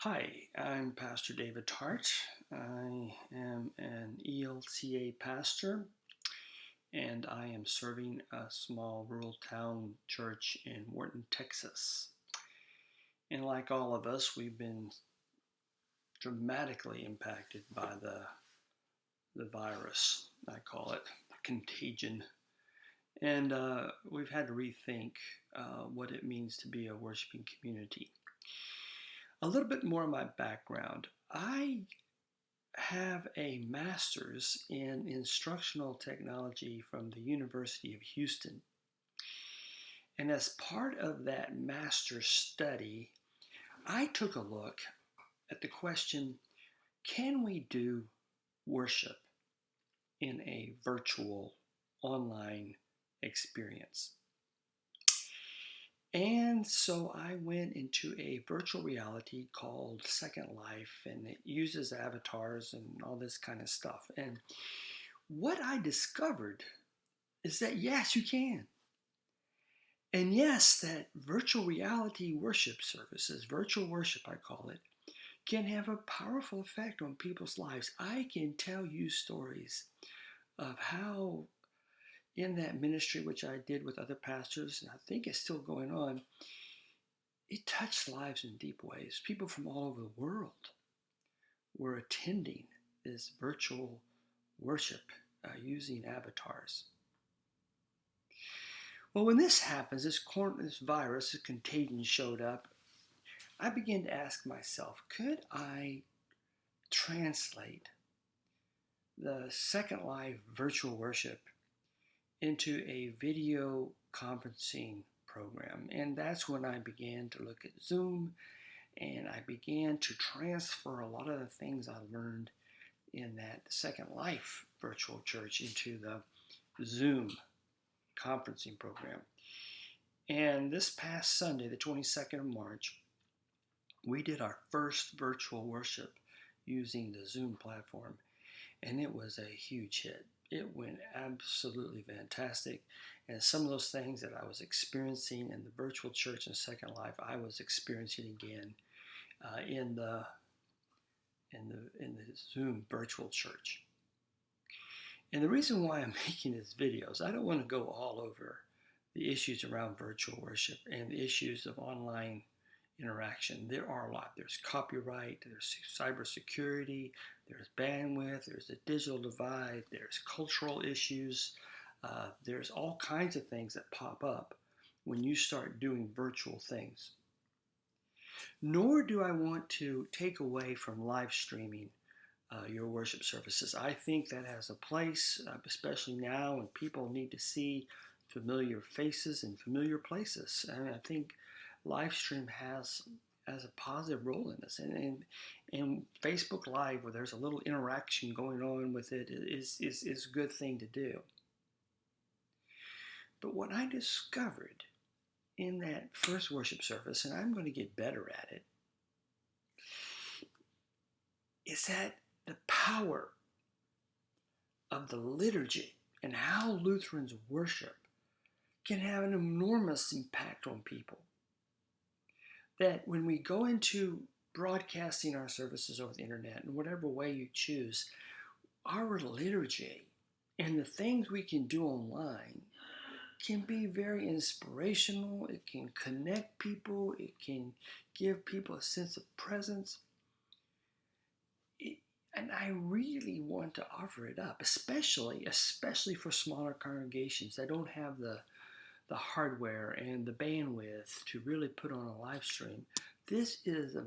Hi, I'm Pastor David Tart. I am an ELCA pastor, and I am serving a small rural town church in Wharton, Texas. And like all of us, we've been dramatically impacted by the virus, I call it, the contagion. And we've had to rethink what it means to be a worshiping community. A little bit more of my background. I have a master's in instructional technology from the University of Houston. And as part of that master's study, I took a look at the question, can we do worship in a virtual online experience? And so I went into a virtual reality called Second Life, and it uses avatars and all this kind of stuff. And what I discovered is that yes, you can. And yes, that virtual reality worship services, virtual worship, I call it, can have a powerful effect on people's lives. I can tell you stories of how, in that ministry, which I did with other pastors, and I think it's still going on, it touched lives in deep ways. People from all over the world were attending this virtual worship using avatars. Well, when this happens, this virus, this contagion showed up, I began to ask myself, could I translate the Second Life virtual worship into a video conferencing program? And that's when I began to look at Zoom, and I began to transfer a lot of the things I learned in that Second Life virtual church into the Zoom conferencing program. And this past Sunday, the 22nd of March, we did our first virtual worship using the Zoom platform, and it was a huge hit. It went absolutely fantastic, and some of those things that I was experiencing in the virtual church in Second Life, I was experiencing again in the Zoom virtual church. And the reason why I'm making this video is I don't want to go all over the issues around virtual worship and the issues of online interaction. There are a lot. There's copyright, there's cybersecurity, there's bandwidth, there's the digital divide, there's cultural issues. There's all kinds of things that pop up when you start doing virtual things. Nor do I want to take away from live streaming your worship services. I think that has a place, especially now when people need to see familiar faces in familiar places. And I think live stream has a positive role in this. And Facebook Live, where there's a little interaction going on with it, is a good thing to do. But what I discovered in that first worship service, and I'm going to get better at it, is that the power of the liturgy and how Lutherans worship can have an enormous impact on people. That when we go into broadcasting our services over the internet, in whatever way you choose, our liturgy and the things we can do online can be very inspirational. It can connect people. It can give people a sense of presence. And I really want to offer it up, especially for smaller congregations that don't have the hardware and the bandwidth to really put on a live stream. This is a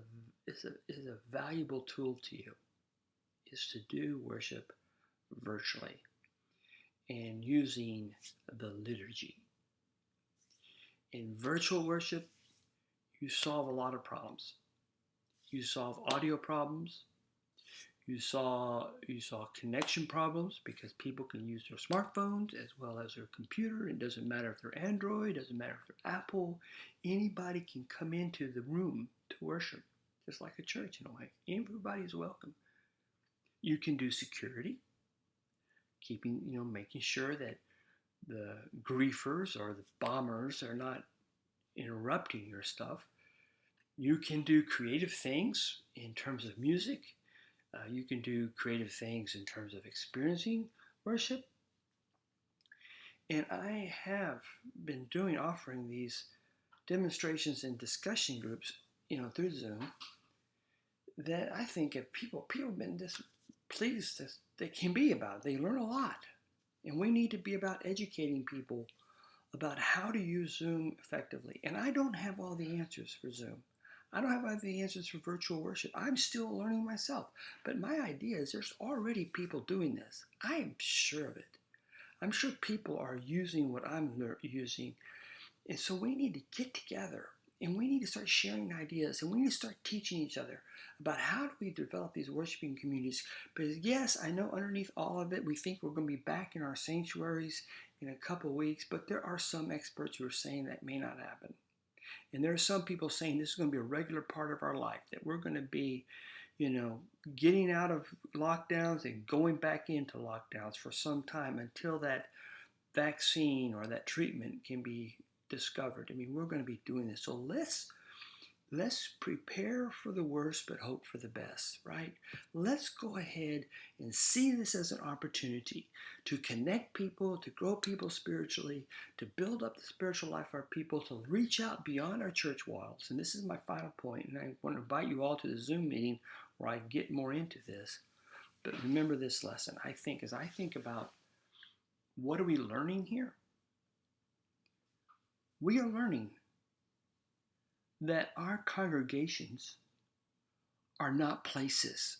valuable tool to you, is to do worship virtually and using the liturgy. In virtual worship, you solve a lot of problems. You solve audio problems. You saw connection problems because people can use their smartphones as well as their computer. It doesn't matter if they're Android, it doesn't matter if they're Apple. Anybody can come into the room to worship, just like a church in a way. Everybody is welcome. You can do security, making sure that the griefers or the bombers are not interrupting your stuff. You can do creative things in terms of music. You can do creative things in terms of experiencing worship. And I have been offering these demonstrations and discussion groups, through Zoom, that I think if people have been just pleased as they can be about it. They learn a lot. And we need to be about educating people about how to use Zoom effectively. And I don't have all the answers for Zoom. I don't have all the answers for virtual worship. I'm still learning myself. But my idea is there's already people doing this. I am sure of it. I'm sure people are using what I'm using. And so we need to get together and we need to start sharing ideas and we need to start teaching each other about how do we develop these worshiping communities. Because yes, I know underneath all of it, we think we're going to be back in our sanctuaries in a couple of weeks, but there are some experts who are saying that may not happen. And there are some people saying this is going to be a regular part of our life, that we're going to be, getting out of lockdowns and going back into lockdowns for some time until that vaccine or that treatment can be discovered. I mean, we're going to be doing this. So let's prepare for the worst but hope for the best, right? Let's go ahead and see this as an opportunity to connect people, to grow people spiritually, to build up the spiritual life of our people, to reach out beyond our church walls. And this is my final point, and I want to invite you all to the Zoom meeting where I get more into this. But remember this lesson. As I think about what are we learning here? We are learning that our congregations are not places.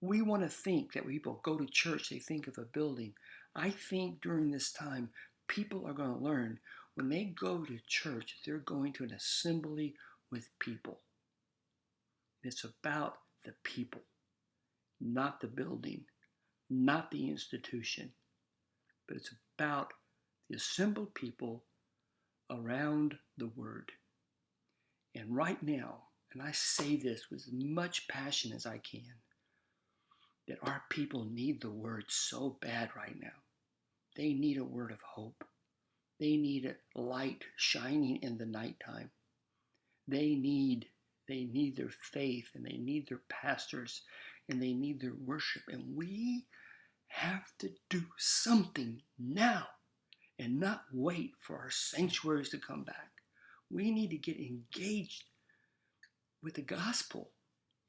We want to think that when people go to church, they think of a building. I think during this time, people are going to learn when they go to church, they're going to an assembly with people. It's about the people, not the building, not the institution, but it's about the assembled people around the Word. And right now, and I say this with as much passion as I can, that our people need the Word so bad right now. They need a word of hope. They need a light shining in the nighttime. They need their faith, and they need their pastors, and they need their worship. And we have to do something now and not wait for our sanctuaries to come back. We need to get engaged with the gospel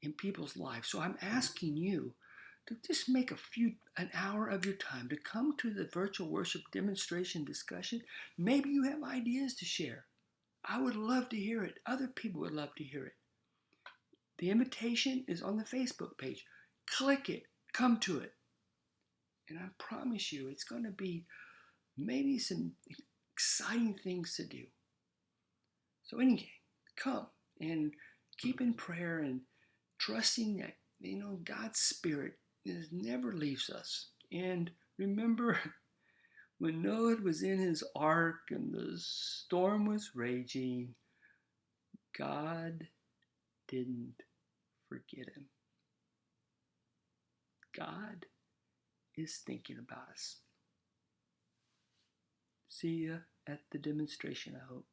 in people's lives. So I'm asking you to just make an hour of your time to come to the virtual worship demonstration discussion. Maybe you have ideas to share. I would love to hear it. Other people would love to hear it. The invitation is on the Facebook page. Click it. Come to it. And I promise you, it's going to be maybe some exciting things to do. So anyway, come and keep in prayer and trusting that, God's Spirit never leaves us. And remember, when Noah was in his ark and the storm was raging, God didn't forget him. God is thinking about us. See you at the demonstration, I hope.